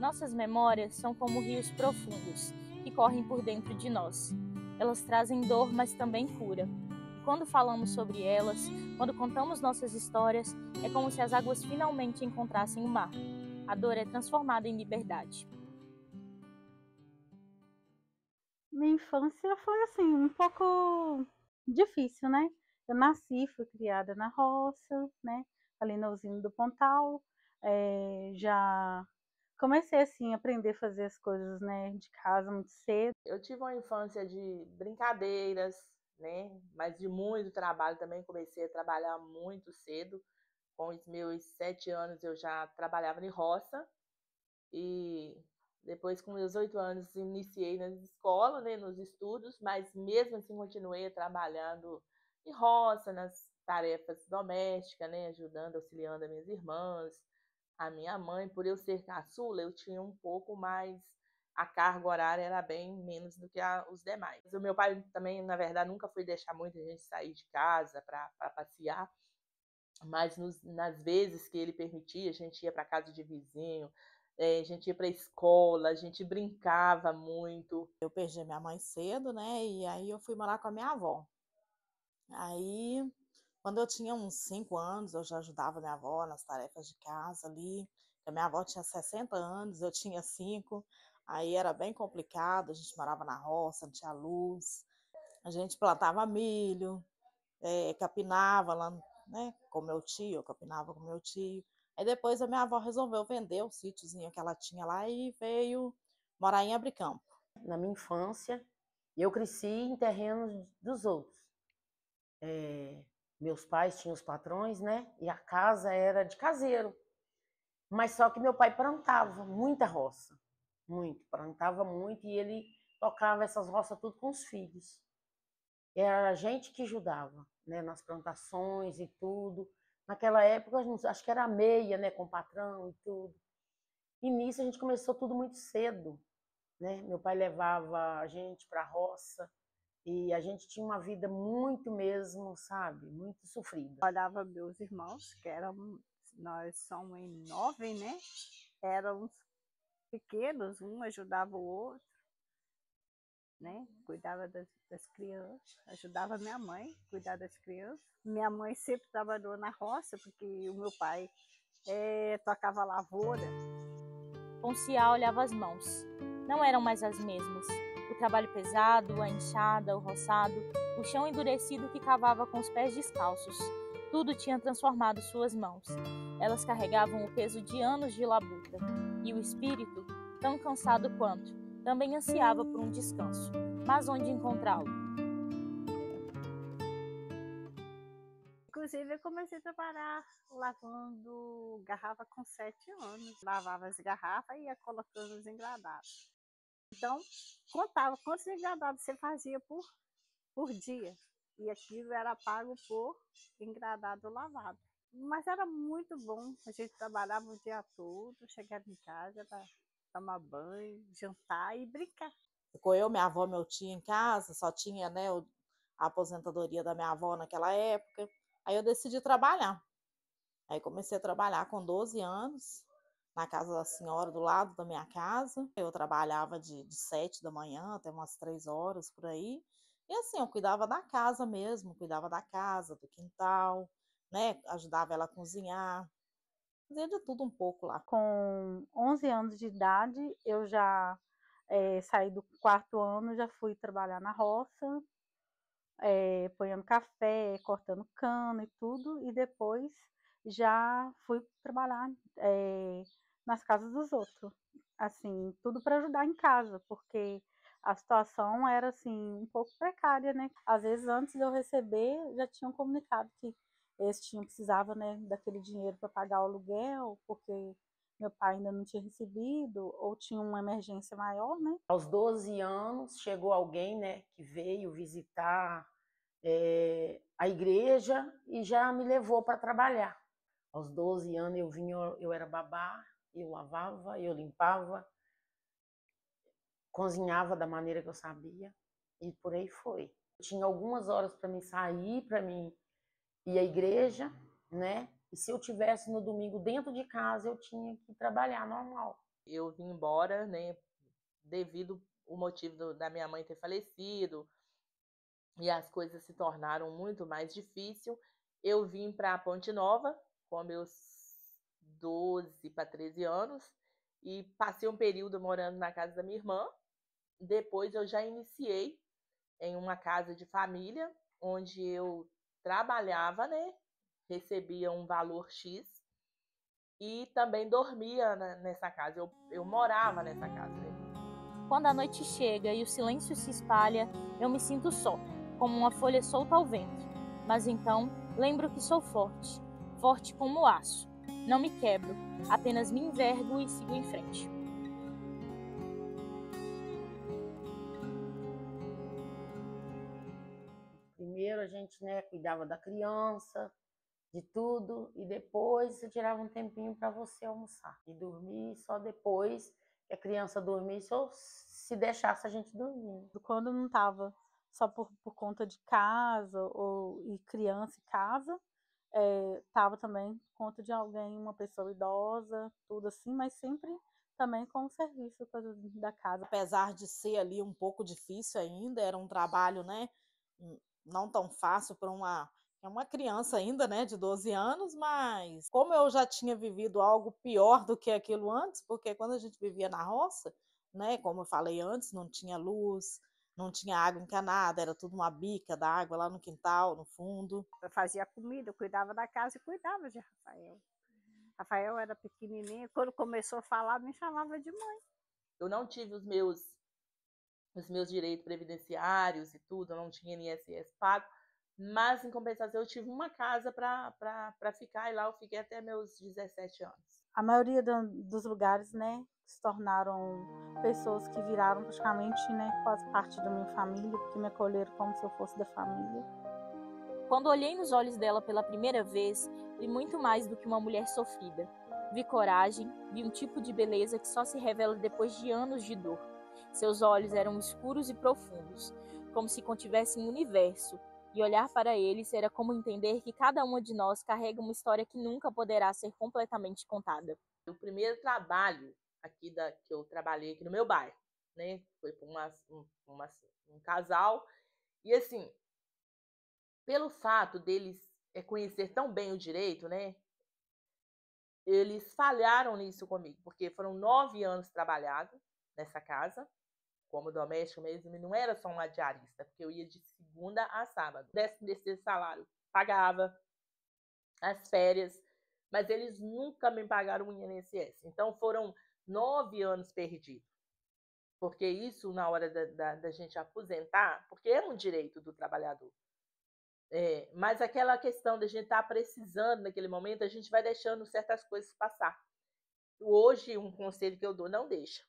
Nossas memórias são como rios profundos, que correm por dentro de nós. Elas trazem dor, mas também cura. E quando falamos sobre elas, quando contamos nossas histórias, é como se as águas finalmente encontrassem o mar. A dor é transformada em liberdade. Minha infância foi assim, um pouco difícil, né? Eu nasci, fui criada na roça, né? Ali na usina do Pontal. Já comecei assim a aprender a fazer as coisas, né, de casa muito cedo. Eu tive uma infância de brincadeiras, né? Mas de muito trabalho também. Comecei a trabalhar muito cedo. Com os meus 7 anos eu já trabalhava em roça. E depois, com meus 8 anos, iniciei na escola, né, nos estudos, mas mesmo assim continuei trabalhando em roça, nas tarefas domésticas, né, ajudando, auxiliando as minhas irmãs, a minha mãe. Por eu ser caçula, eu tinha um pouco mais, a carga horária era bem menos do que os demais. O meu pai também, na verdade, nunca foi deixar muita gente sair de casa para passear, mas nas vezes que ele permitia, a gente ia para casa de vizinho, a gente ia para a escola, a gente brincava muito. Eu perdi minha mãe cedo, né? E aí eu fui morar com a minha avó. Aí, quando eu tinha uns 5 anos, eu já ajudava minha avó nas tarefas de casa ali. A minha avó tinha 60 anos, eu tinha 5. Aí era bem complicado, a gente morava na roça, não tinha luz. A gente plantava milho, capinava lá, né, com meu tio, eu capinava com meu tio. Aí depois a minha avó resolveu vender o sítiozinho que ela tinha lá e veio morar em Abricampo. Na minha infância, eu cresci em terrenos dos outros. Meus pais tinham os patrões, né? E a casa era de caseiro. Mas só que meu pai plantava muita roça, muito, plantava muito, e ele tocava essas roças tudo com os filhos. Era a gente que ajudava, né, nas plantações e tudo. Naquela época, acho que era meia, né, com o patrão e tudo. E nisso a gente começou tudo muito cedo, né? Meu pai levava a gente para a roça e a gente tinha uma vida muito mesmo, sabe, muito sofrida. Olhava meus irmãos, que eram, nós somos em 9, né? Eram pequenos, um ajudava o outro, né? Cuidava das crianças, ajudava minha mãe a cuidar das crianças. Minha mãe sempre trabalhou na roça, porque o meu pai tocava lavoura. Ponciá olhava as mãos. Não eram mais as mesmas. O trabalho pesado, a enxada, o roçado, o chão endurecido que cavava com os pés descalços. Tudo tinha transformado suas mãos. Elas carregavam o peso de anos de labuta. E o espírito, tão cansado quanto, também ansiava por um descanso. Mas onde encontrá-lo? Inclusive, eu comecei a trabalhar lavando garrafa com 7 anos. Lavava as garrafas e ia colocando os engradados. Então, contava quantos engradados você fazia por dia. E aquilo era pago por engradado lavado. Mas era muito bom. A gente trabalhava o dia todo, chegava em casa para tomar banho, jantar e brincar. Ficou eu, minha avó, meu tio em casa, só tinha, né, a aposentadoria da minha avó naquela época. Aí eu decidi trabalhar. Aí comecei a trabalhar com 12 anos, na casa da senhora do lado da minha casa. Eu trabalhava de 7 da manhã até umas 3 horas por aí. E assim, eu cuidava da casa mesmo, cuidava da casa, do quintal, né? Ajudava ela a cozinhar, fazia de tudo um pouco lá. Com 11 anos de idade, eu já saí do 4º ano, já fui trabalhar na roça, apanhando café, cortando cana e tudo, e depois já fui trabalhar nas casas dos outros, assim, tudo para ajudar em casa, porque a situação era assim um pouco precária, né? Às vezes antes de eu receber já tinham comunicado que eles precisava, né, daquele dinheiro para pagar o aluguel, porque meu pai ainda não tinha recebido ou tinha uma emergência maior, né? Aos 12 anos chegou alguém, né, que veio visitar a igreja e já me levou para trabalhar. Aos 12 anos eu vinha, eu era babá, eu lavava, eu limpava, cozinhava da maneira que eu sabia e por aí foi. Tinha algumas horas para mim sair, para mim ir à igreja, né? E se eu tivesse no domingo dentro de casa, eu tinha que trabalhar normal. Eu vim embora, né, devido o motivo da minha mãe ter falecido, e as coisas se tornaram muito mais difícil. Eu vim para Ponte Nova com meus 12 para 13 anos e passei um período morando na casa da minha irmã. Depois eu já iniciei em uma casa de família, onde eu trabalhava, né? Recebia um valor X e também dormia nessa casa. Eu morava nessa casa, né? Quando a noite chega e o silêncio se espalha, eu me sinto só, como uma folha solta ao vento. Mas então lembro que sou forte, forte como aço. Não me quebro, apenas me envergo e sigo em frente. Primeiro a gente, né, cuidava da criança, de tudo, e depois você tirava um tempinho para você almoçar e dormir só depois que a criança dormisse ou se deixasse a gente dormir. Quando não estava só por conta de casa e criança e casa, estava também por conta de alguém, uma pessoa idosa, tudo assim, mas sempre também com o serviço da casa. Apesar de ser ali um pouco difícil ainda, era um trabalho, né, não tão fácil para uma criança ainda, né, de 12 anos, mas como eu já tinha vivido algo pior do que aquilo antes, porque quando a gente vivia na roça, né, como eu falei antes, não tinha luz, não tinha água encanada, era tudo uma bica da água lá no quintal, no fundo. Eu fazia comida, eu cuidava da casa e cuidava de Rafael. Rafael era pequenininho, quando começou a falar, me chamava de mãe. Eu não tive os meus direitos previdenciários e tudo, eu não tinha INSS pago, mas em compensação eu tive uma casa para ficar, e lá eu fiquei até meus 17 anos. A maioria dos lugares, né, se tornaram pessoas que viraram praticamente, né, quase parte da minha família, porque me acolheram como se eu fosse da família. Quando olhei nos olhos dela pela primeira vez, vi muito mais do que uma mulher sofrida. Vi coragem, vi um tipo de beleza que só se revela depois de anos de dor. Seus olhos eram escuros e profundos, como se contivessem um universo, e olhar para eles era como entender que cada uma de nós carrega uma história que nunca poderá ser completamente contada. O primeiro trabalho que eu trabalhei aqui no meu bairro, né, foi para um casal, e assim, pelo fato deles conhecer tão bem o direito, né, eles falharam nisso comigo, porque foram 9 anos trabalhados nessa casa, como doméstica mesmo, e não era só uma diarista, porque eu ia de segunda a sábado. 13º salário, pagava as férias, mas eles nunca me pagaram o INSS. Então foram 9 anos perdidos. Porque isso, na hora da gente aposentar, porque é um direito do trabalhador. Mas aquela questão da gente estar precisando naquele momento, a gente vai deixando certas coisas passar. Hoje, um conselho que eu dou, não deixa.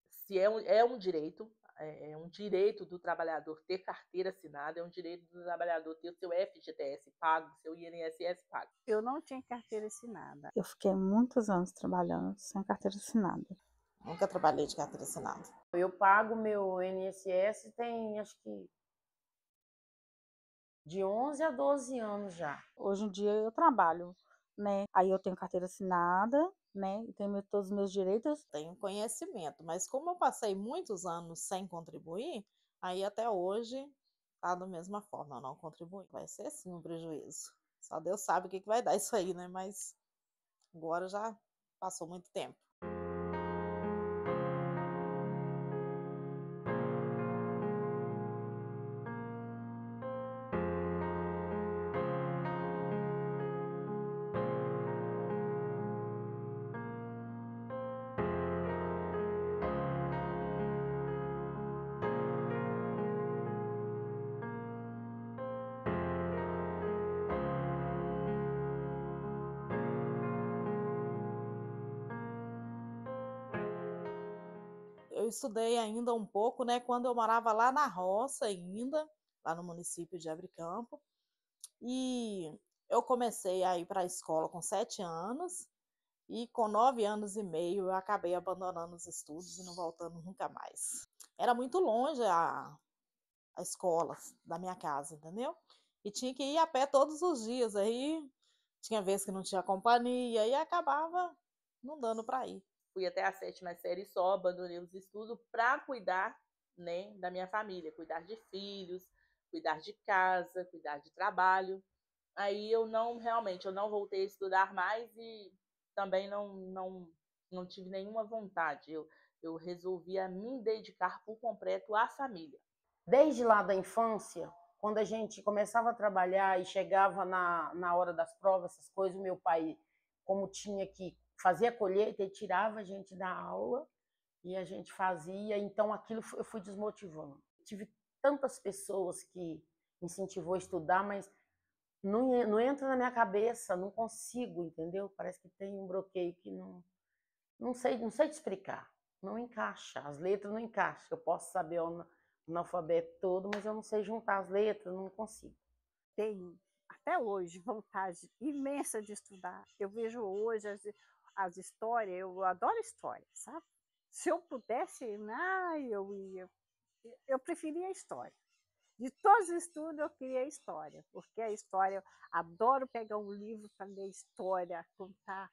Se é um direito do trabalhador ter carteira assinada, é um direito do trabalhador ter o seu FGTS pago, seu INSS pago. Eu não tinha carteira assinada. Eu fiquei muitos anos trabalhando sem carteira assinada. Nunca trabalhei de carteira assinada. Eu pago meu INSS tem, acho que, de 11 a 12 anos já. Hoje em dia eu trabalho, né? Aí eu tenho carteira assinada, né? E tenho todos os meus direitos. Tenho conhecimento, mas como eu passei muitos anos sem contribuir, aí até hoje tá da mesma forma, eu não contribuí. Vai ser sim um prejuízo. Só Deus sabe o que vai dar isso aí, né? Mas agora já passou muito tempo. Eu estudei ainda um pouco, né, quando eu morava lá na roça ainda, lá no município de Abricampo. E eu comecei a ir para a escola com 7 anos e com 9 anos e meio eu acabei abandonando os estudos e não voltando nunca mais. Era muito longe a escola da minha casa, entendeu? E tinha que ir a pé todos os dias, aí tinha vezes que não tinha companhia e acabava não dando para ir. fui até a 7ª série só, abandonei os estudos para cuidar, né, da minha família, cuidar de filhos, cuidar de casa, cuidar de trabalho. Aí eu não voltei a estudar mais e também não tive nenhuma vontade. Eu resolvi a me dedicar por completo à família. Desde lá da infância, quando a gente começava a trabalhar e chegava na hora das provas, essas coisas, o meu pai, como tinha que fazer a colheita, ele tirava a gente da aula e a gente fazia, então aquilo eu fui desmotivando. Tive tantas pessoas que me incentivou a estudar, mas não entra na minha cabeça, não consigo, entendeu? Parece que tem um bloqueio que não sei te explicar, não encaixa, as letras não encaixam. Eu posso saber o analfabeto todo, mas eu não sei juntar as letras, não consigo. Tenho até hoje vontade imensa de estudar. Eu vejo hoje as histórias, eu adoro história, sabe? Se eu pudesse, eu ia. Eu preferia a história. De todos os estudos, eu queria a história, porque a história, eu adoro pegar um livro para ler história, contar.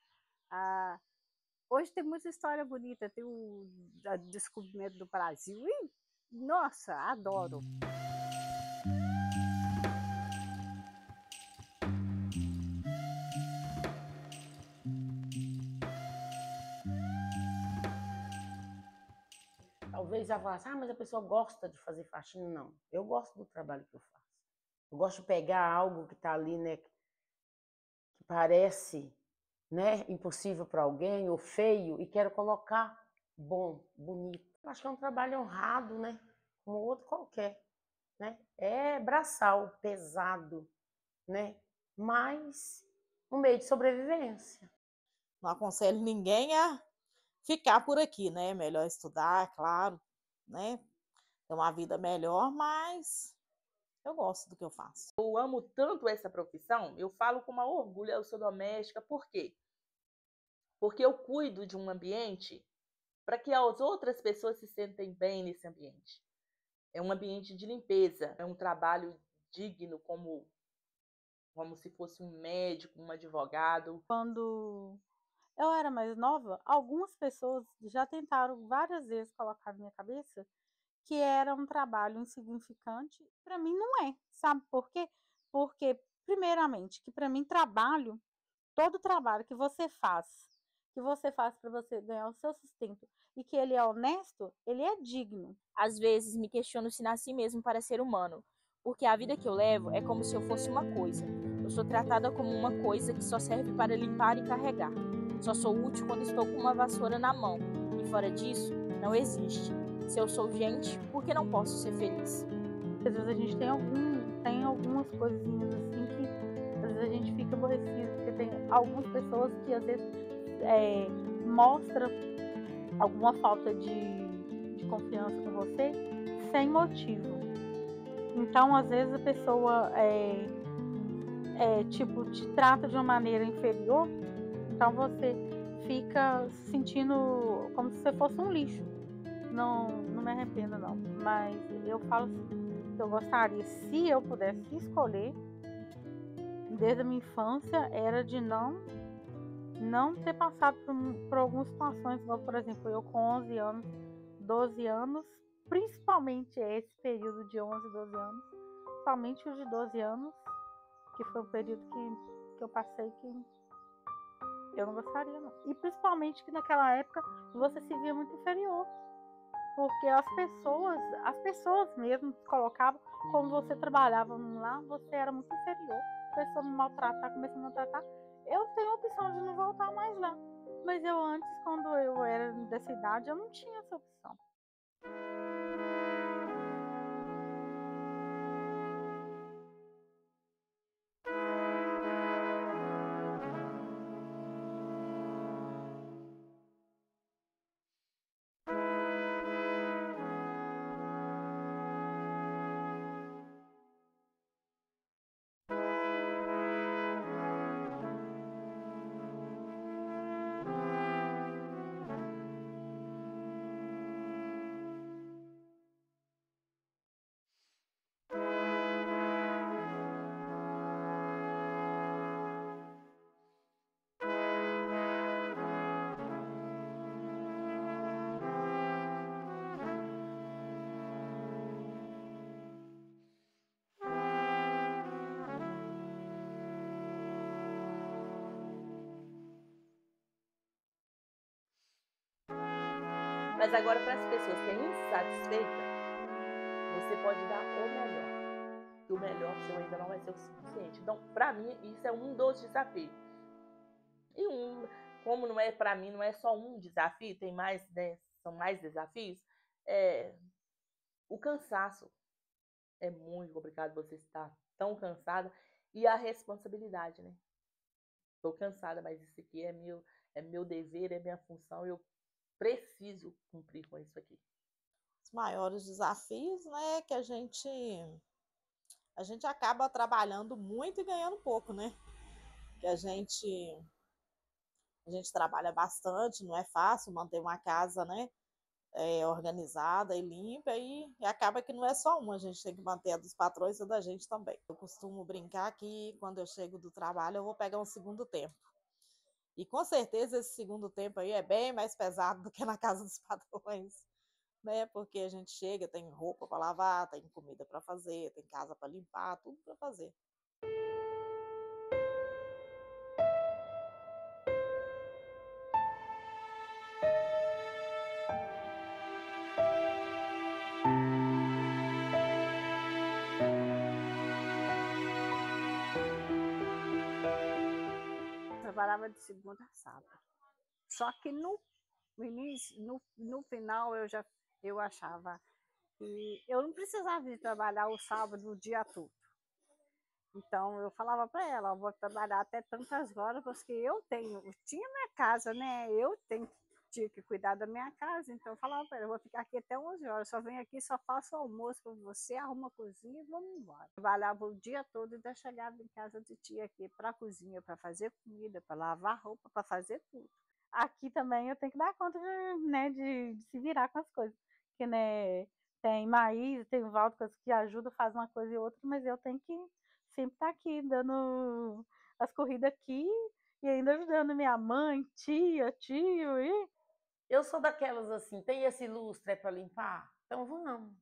Hoje tem muita história bonita, tem o descobrimento do Brasil, e, nossa, adoro. Talvez ela falasse, mas a pessoa gosta de fazer faxina. Não, eu gosto do trabalho que eu faço. Eu gosto de pegar algo que está ali, né, que parece, né, impossível para alguém ou feio, e quero colocar bom, bonito. Eu acho que é um trabalho honrado, né, como outro qualquer, né? É braçal, pesado, né, mas um meio de sobrevivência. Não aconselho ninguém a ficar por aqui, né? Melhor estudar, claro, né? Ter uma vida melhor, mas eu gosto do que eu faço. Eu amo tanto essa profissão, eu falo com maior orgulho, eu sou doméstica, por quê? Porque eu cuido de um ambiente para que as outras pessoas se sentem bem nesse ambiente. É um ambiente de limpeza, é um trabalho digno, como se fosse um médico, um advogado. Quando eu era mais nova, algumas pessoas já tentaram várias vezes colocar na minha cabeça que era um trabalho insignificante. Para mim não é, sabe por quê? Porque, primeiramente, que para mim trabalho, todo trabalho que você faz para você ganhar o seu sustento e que ele é honesto, ele é digno. Às vezes me questiono se nasci mesmo para ser humano, porque a vida que eu levo é como se eu fosse uma coisa. Eu sou tratada como uma coisa que só serve para limpar e carregar. Só sou útil quando estou com uma vassoura na mão, e fora disso, não existe. Se eu sou gente, por que não posso ser feliz? Às vezes a gente tem algumas coisinhas assim que às vezes a gente fica aborrecido, porque tem algumas pessoas que às vezes mostram alguma falta de confiança com você sem motivo. Então, às vezes a pessoa tipo, te trata de uma maneira inferior, então você fica se sentindo como se você fosse um lixo. Não me arrependo não, mas eu falo assim, que eu gostaria, se eu pudesse escolher, desde a minha infância, era de não ter passado por algumas situações, igual, por exemplo, eu com 11 anos, 12 anos, principalmente esse período de 11, 12 anos, somente o de 12 anos, que foi um período que eu passei que eu não gostaria, não. E principalmente que naquela época você se via muito inferior, porque as pessoas mesmo colocavam, como você trabalhava lá, você era muito inferior. A pessoa me maltratar, começou a me maltratar. Eu tenho a opção de não voltar mais lá. Mas eu antes, quando eu era dessa idade, eu não tinha essa opção. Mas agora, para as pessoas que é insatisfeita, você pode dar o melhor. E o melhor seu ainda não vai ser o suficiente. Então, para mim, isso é um dos desafios. E como não é para mim, não é só um desafio, tem mais, né, são mais desafios, o cansaço. É muito complicado você estar tão cansada. E a responsabilidade, né? Estou cansada, mas isso aqui é meu dever, é minha função, eu preciso cumprir com isso aqui. Os maiores desafios, né, que a gente acaba trabalhando muito e ganhando pouco, né? Que a gente trabalha bastante, não é fácil manter uma casa, né, organizada e limpa, e acaba que não é só uma, a gente tem que manter a dos patrões e a da gente também. Eu costumo brincar que quando eu chego do trabalho eu vou pegar um segundo tempo. E com certeza esse segundo tempo aí é bem mais pesado do que na casa dos patrões, né? Porque a gente chega, tem roupa para lavar, tem comida para fazer, tem casa para limpar, tudo para fazer. Trabalhava de segunda a sábado. Só que no início, no final, eu achava que eu não precisava de trabalhar o sábado o dia todo. Então eu falava para ela, eu vou trabalhar até tantas horas, porque eu tinha minha casa, né? Tinha que cuidar da minha casa, então eu falava para ela, eu vou ficar aqui até 11 horas, só venho aqui, só faço o almoço para você, arrumo a cozinha e vamos embora. Trabalhava o dia todo e ainda chegava em casa de tia aqui para a cozinha, para fazer comida, para lavar roupa, para fazer tudo. Aqui também eu tenho que dar conta de se virar com as coisas. Porque, né, tem Maísa, tem o Valdo que ajuda, faz uma coisa e outra, mas eu tenho que sempre estar aqui, dando as corridas aqui e ainda ajudando minha mãe, tia, tio. E Eu sou daquelas assim, tem esse lustre para limpar? Então vamos,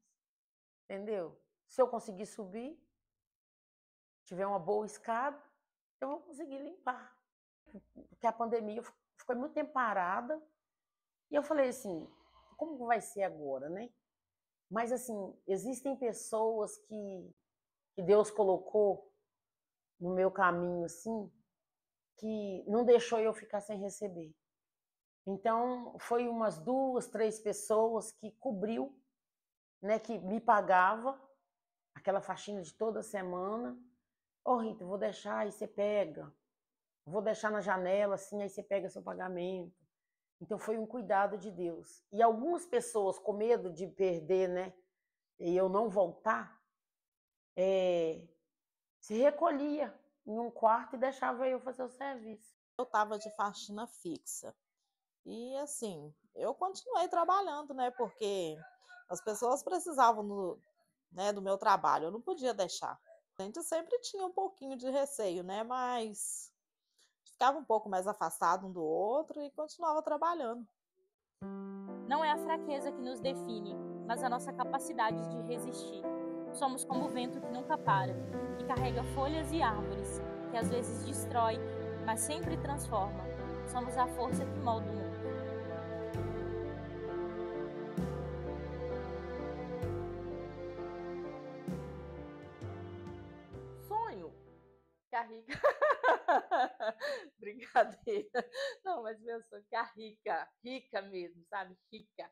entendeu? Se eu conseguir subir, tiver uma boa escada, eu vou conseguir limpar. Porque a pandemia ficou muito tempo parada. E eu falei assim, como vai ser agora, né? Mas assim, existem pessoas que Deus colocou no meu caminho assim, que não deixou eu ficar sem receber. Então, foi umas 2, 3 pessoas que cobriu, né, que me pagava aquela faxina de toda semana. Ô, Rita, eu vou deixar, aí você pega. Vou deixar na janela, assim, aí você pega seu pagamento. Então, foi um cuidado de Deus. E algumas pessoas, com medo de perder, né, e eu não voltar, se recolhia em um quarto e deixava eu fazer o serviço. Eu estava de faxina fixa. E assim, eu continuei trabalhando, né? Porque as pessoas precisavam do meu trabalho, eu não podia deixar. A gente sempre tinha um pouquinho de receio, né? Mas ficava um pouco mais afastado um do outro e continuava trabalhando. Não é a fraqueza que nos define, mas a nossa capacidade de resistir. Somos como o vento que nunca para, que carrega folhas e árvores, que às vezes destrói, mas sempre transforma. Somos a força que molda o mundo. Sonho que a Rica... Brincadeira. Não, mas meu sonho que a rica mesmo, sabe? Rica.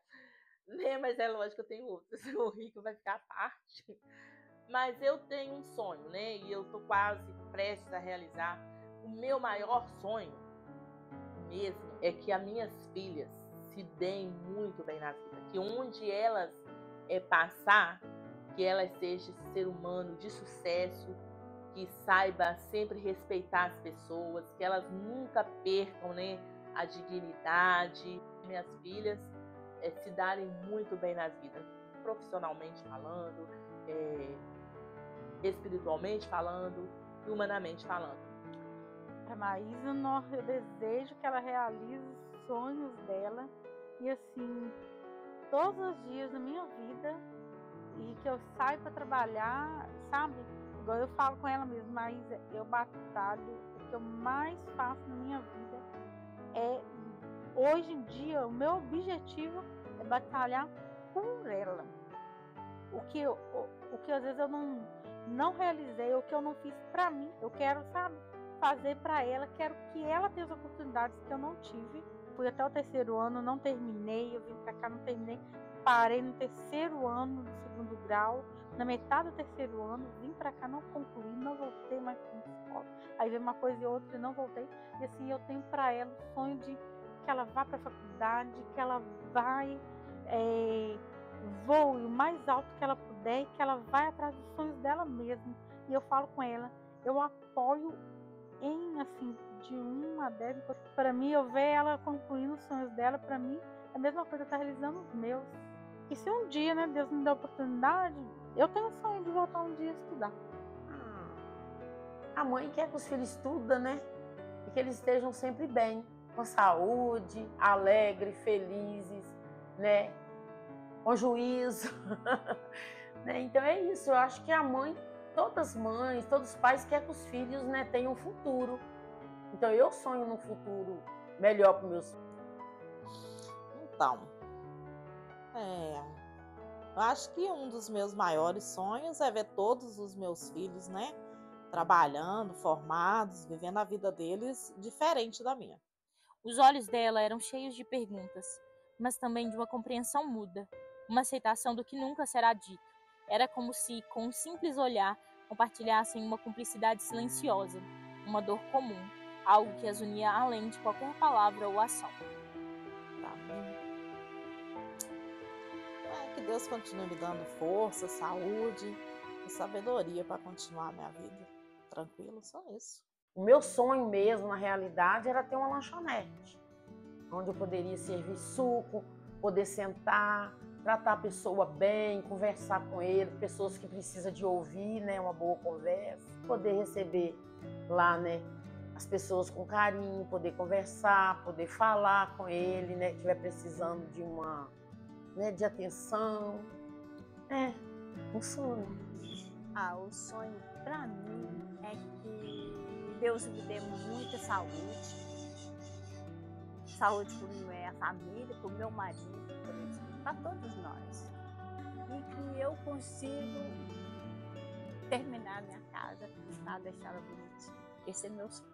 Né? Mas é lógico que eu tenho outros. O rico vai ficar à parte. Mas eu tenho um sonho, né? E eu tô quase prestes a realizar. O meu maior sonho mesmo é que as minhas filhas se deem muito bem na vida. Que onde elas passar, que elas sejam ser humano de sucesso, que saiba sempre respeitar as pessoas, que elas nunca percam, né, a dignidade. Minhas filhas se darem muito bem na vida, profissionalmente falando, espiritualmente falando e humanamente falando. a Maísa, eu desejo que ela realize os sonhos dela e assim, todos os dias da minha vida, e que eu saia para trabalhar, sabe? Igual eu falo com ela mesmo, Maísa, eu batalho, o que eu mais faço na minha vida hoje em dia, o meu objetivo é é batalhar por ela. O que às vezes eu não realizei, o que eu não fiz pra mim, eu quero, sabe, fazer pra ela, quero que ela tenha as oportunidades que eu não tive. Fui até o 3º ano, não terminei, eu vim pra cá, não terminei, parei no 3º ano do 2º grau, na metade do 3º ano, vim pra cá, não concluí, não voltei mais pra escola. Aí veio uma coisa e outra e não voltei. E assim, eu tenho pra ela o sonho de que ela vá pra faculdade, que ela vai, voe o mais alto que ela puder e que ela vai atrás dos sonhos dela mesma. E eu falo com ela, eu apoio em, assim, de 1 a 10. Para mim, eu ver ela concluindo os sonhos dela, para mim, é a mesma coisa estar realizando os meus. E se um dia, né, Deus me der a oportunidade, eu tenho o sonho de voltar um dia a estudar. A mãe quer que os filhos estudem, né? E que eles estejam sempre bem, com saúde, alegres, felizes, né? Com juízo. Né? Então é isso, eu acho que a mãe, todas as mães, todos os pais querem que os filhos, né, tenham um futuro. Então eu sonho num futuro melhor para meus filhos. Então, eu acho que um dos meus maiores sonhos é ver todos os meus filhos, né, trabalhando, formados, vivendo a vida deles diferente da minha. Os olhos dela eram cheios de perguntas, mas também de uma compreensão muda, uma aceitação do que nunca será dito. Era como se, com um simples olhar, compartilhassem uma cumplicidade silenciosa, uma dor comum, algo que as unia além de qualquer palavra ou ação. Que Deus continue me dando força, saúde e sabedoria para continuar a minha vida tranquilo, só isso. O meu sonho mesmo, na realidade, era ter uma lanchonete, onde eu poderia servir suco, poder sentar, tratar a pessoa bem, conversar com ele, pessoas que precisam de ouvir, né, uma boa conversa, poder receber lá, né, as pessoas com carinho, poder conversar, poder falar com ele, né, que estiver precisando de uma, né, de atenção. Um sonho. O sonho para mim é que Deus me dê muita saúde. Saúde para minha família, para o meu marido, para todos nós. E que eu consiga terminar minha casa, deixar ela bonitinha. Esse é meu sonho.